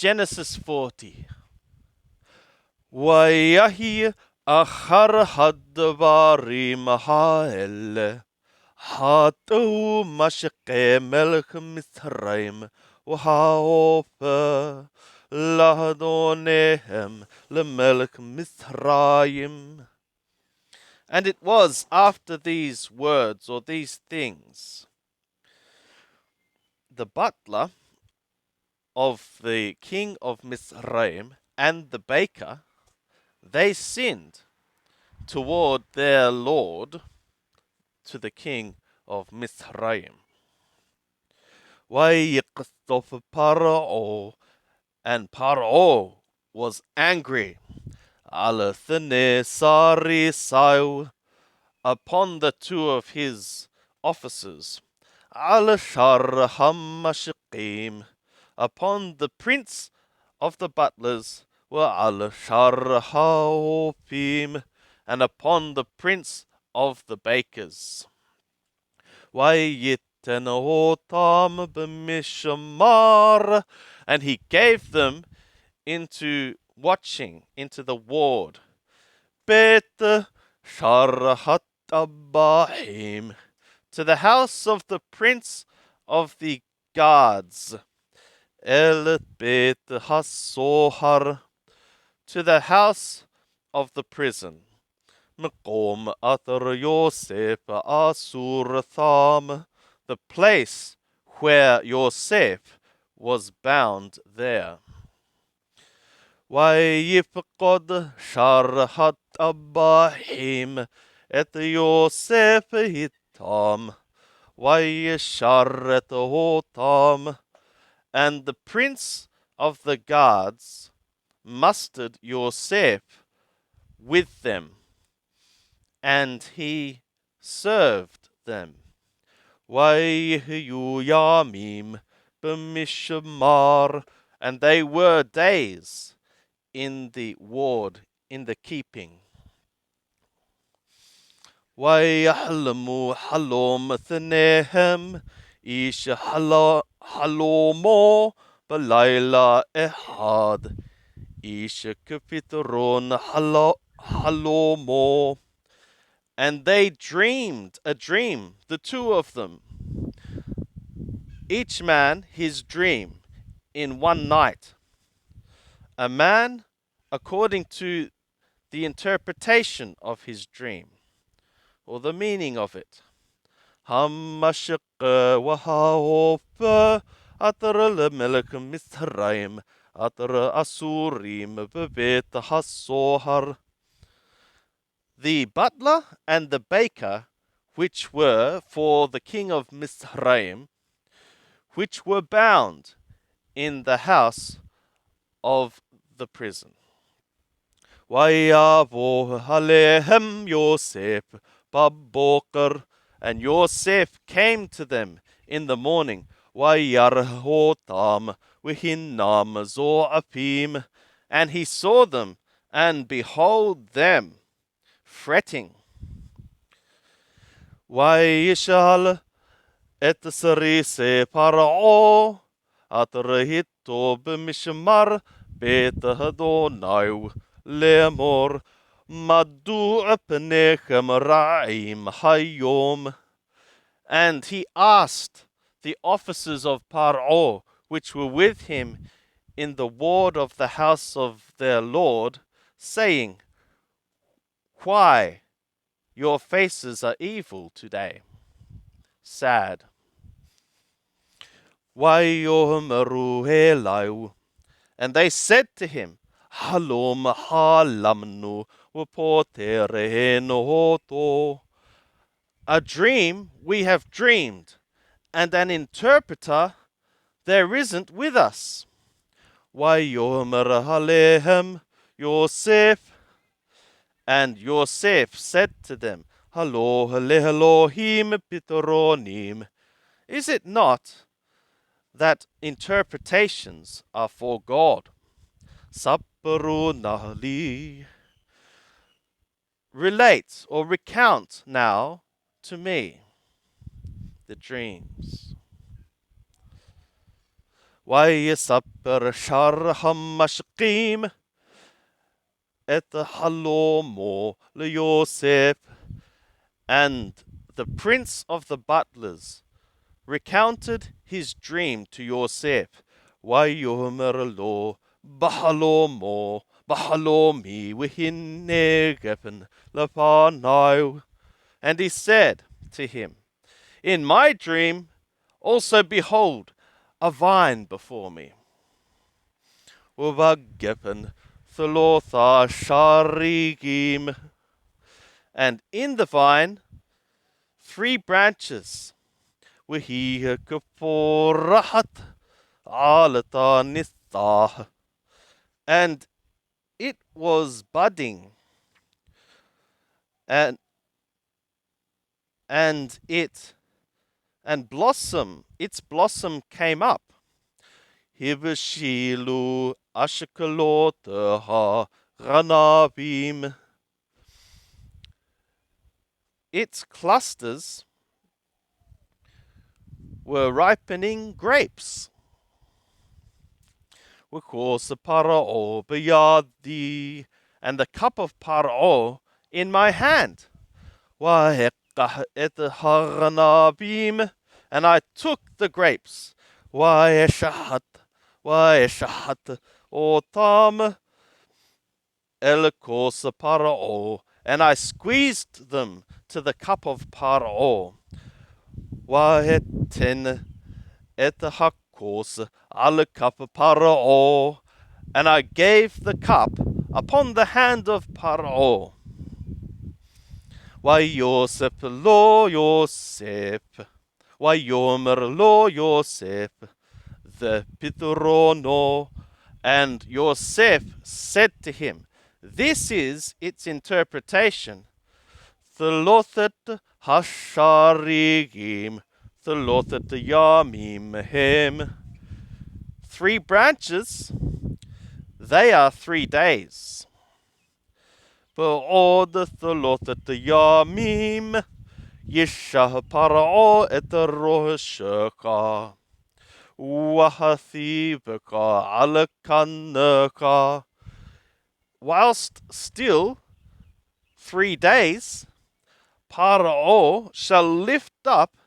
Genesis 40. ויהי אחר הדברים האלה, הטעו משקי מלך מצרים, והעופר לאדוניהם למלך מצרים. And it was after these words, or these things, the butler of the king of Mizraim and the baker, they sinned toward their lord, to the king of Mizraim. Wayiqthof Paro, and Paro was angry, Alathane Sarisau, upon the two of his officers, Alashar Hamashiqim, upon the prince of the butlers, were Alashar Haopim, and upon the prince of the bakers. Wayitenotam b'mishamar, and he gave them into watching, into the ward. Bet Sharahatabahim, to the house of the prince of the guards. El Bet Hasohar, to the house of the prison. Mekom Atar Yosef Asuratham, the place where Yosef was bound there. Wayifqod Sharhat Abahim et Yosef hitam, Wayesharet hotam, and the prince of the guards mustered Yosef with them, and he served them. Wayhu Yamim b'mishamar, and they were days in the ward, in the keeping. Wayahlamu halom thnehem, ish halomo balayla ehad, ish kapitron halomo. And they dreamed a dream, the two of them, each man his dream, in one night. A man according to the interpretation of his dream, or the meaning of it. Hamashaq wahaofa atara lemelek Mizraim atara asurim bebet hasohar. The butler and the baker, which were for the king of Mizraim, which were bound in the house of the prison. Wayavo halehem Yosef baboker, and Yosef came to them in the morning. Wayarhotam wihinam zo'apim, and he saw them, and behold them fretting. Wayishal et sarise parao atrahito b'mishmar bet hadonai lemor madu apnechem ra'im hayom. And he asked the officers of Paro, which were with him in the ward of the house of their lord, saying, why your faces are evil today, sad. Wayomeru helau, and they said to him, halom halamnu wapoterehenoto, a dream we have dreamed, and an interpreter there isn't with us. Wayomer halehem Yosef, and Yosef said to them, Halo Elohim Pitoronim, is it not that interpretations are for God? Sapparu Nahli, relate or recount now to me the dreams. ويسبر شرهم مشقيم et halomo ليوسف. And the prince of the butlers recounted his dream to Yosef. Wayomer lo bahalomo bahalomi wihinegepen lapanayo. And he said to him, in my dream also behold a vine before me. Uvagepen thalotha sharigim. And in the vine 3 branches. وهي كفورحت على نثاه. And it was budding, and its blossom came up. Hibshilu ashkalotaha ranabim. Its clusters were ripening grapes. وكوس Paro biyadi, and the cup of Paro in my hand. وهقه et haranabim, and I took the grapes. ويشحت otam el kos Paro, and I squeezed them to the cup of Paro. وهتن et hakos al cup Paro, and I gave the cup upon the hand of Paro. Yosef lo Yosef, Yomer lo Yosef, the Pithrono. And Yosef said to him, this is its interpretation. Thelothet hasharigim, Thelothet yamim hem. 3 branches, they are 3 days. Ba'od thelothet yamim, Yishah Paro et roshaka, Wahathibaka alakanaka. Whilst still 3 days, Paro shall lift up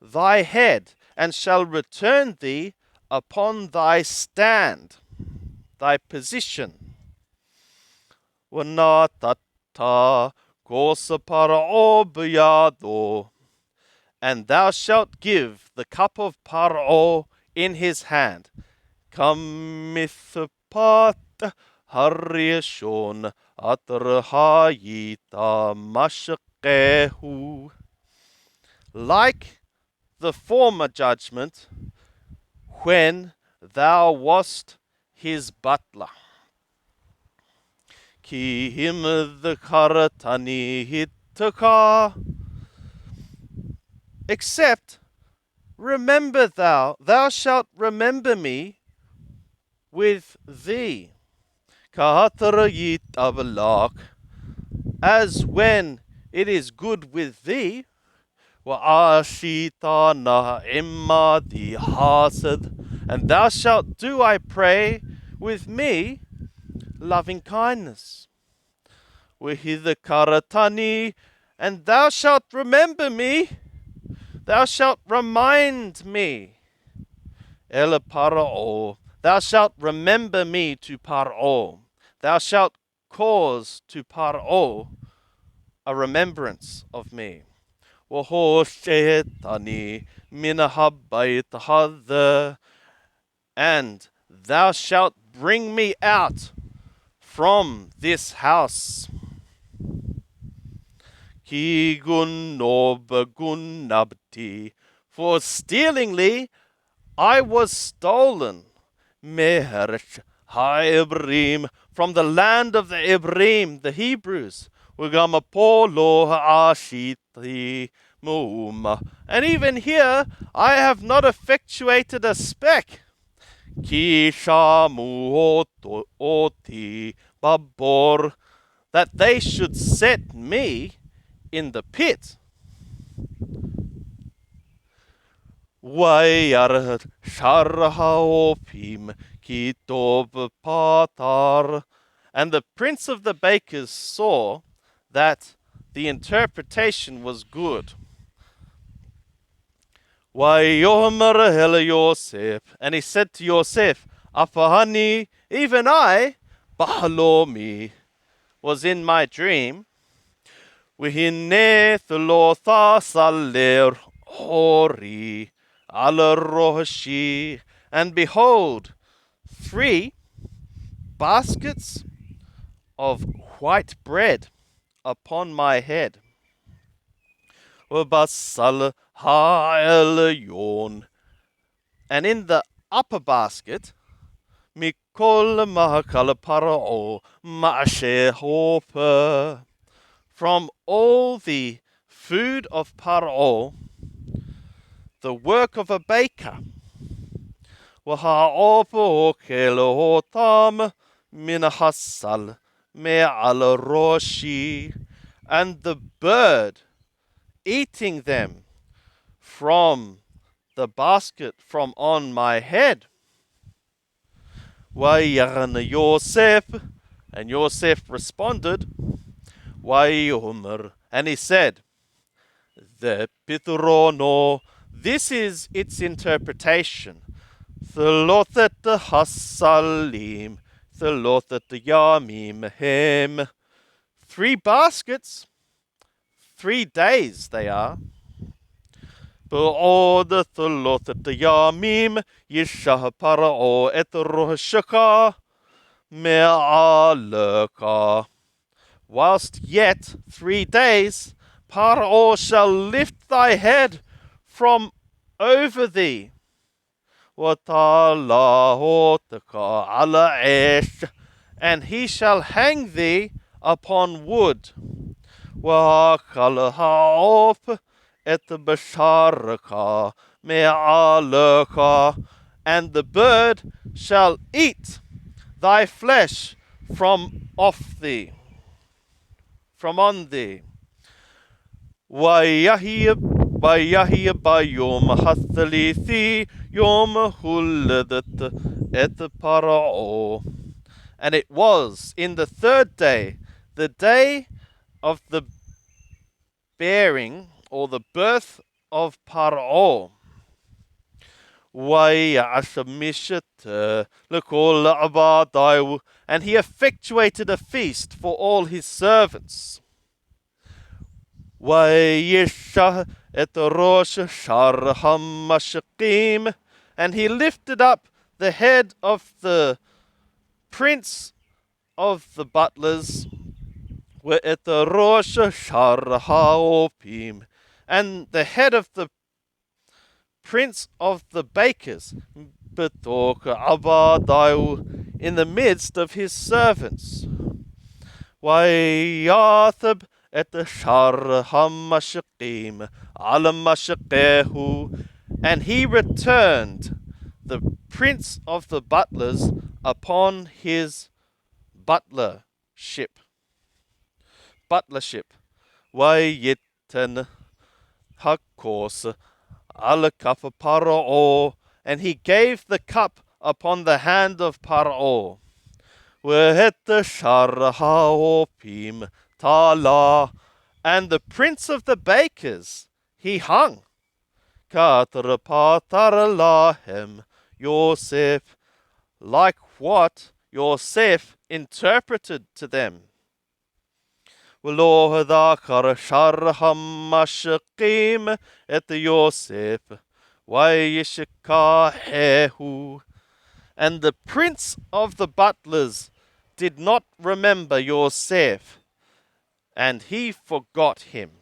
thy head, and shall return thee upon thy stand, thy position. Wanatata kosa Paro biyado, and thou shalt give the cup of Paro in his hand. Kamithpat harishon atrahayita mashkehu. Like the former judgment, when thou wast his butler. Ki him the karatani hittaka. Except, remember thou shalt remember me with thee. Kahatarayit avalak, as when it is good with thee. Wa'ashitana imadi hasad, and thou shalt do, I pray, with me loving kindness. Wahidhakaratani, and thou shalt remember me, thou shalt remind me. El Paro, thou shalt remember me to Paro, thou shalt cause to Paro a remembrance of me. وَهُوشِتَنِي مِنَ حَبَّيْتَ هَذَا, and thou shalt bring me out from this house. Ki gunnobgunabti, for stealingly I was stolen. Mehersh ha'ibrim, from the land of the Ibrim, the Hebrews. Ugamapolo ha'ashiti mu'uma, and even here I have not effectuated a speck. Ki shamu oti babor, that they should set me in the pit. Wayar Sharhaopim Kitob Patar. And the prince of the bakers saw that the interpretation was good. Wayomer Hel Yosef. And he said to Yosef, Apahani, even I, Bahalomi, was in my dream. Wihine Thulotha Saler Hori Al Roshi. And behold, 3 baskets of white bread upon my head. Basal ha'elyon. And in the upper basket, Mikol mahakal para'o ma'ashe hoper. From all the food of Par'o, the work of a baker. Waha'opo kelohotam minahasal me'al roshi. And the bird eating them from the basket from on my head. Wayan Yosef, and Yosef responded, Wayomer, and he said, the Pithrono, this is its interpretation. Thelothet hasalim, thelothet yamim hem. 3 baskets, 3 days they are. Ba'od thelothet yamim, yishah para'o et roshaka me'aleka. Whilst yet 3 days, Paro shall lift thy head from over thee. And he shall hang thee upon wood. And the bird shall eat thy flesh from off thee, from on thee. Wayahi bayom hathalithi yom huledet et parao. And it was in the 3rd day, the day of the bearing or the birth of Parao. And he effectuated a feast for all his servants. And he lifted up the head of the prince of the butlers, and the head of the prince of the bakers, in the midst of his servants. And he returned the prince of the butlers upon his butlership. Wayitten hakos al cup Parao, and he gave the cup upon the hand of Parao. Tala, and the prince of the bakers he hung. Lahem Yosef, like what Yosef interpreted to them. Et Yosef, and the prince of the butlers did not remember Yosef, and he forgot him.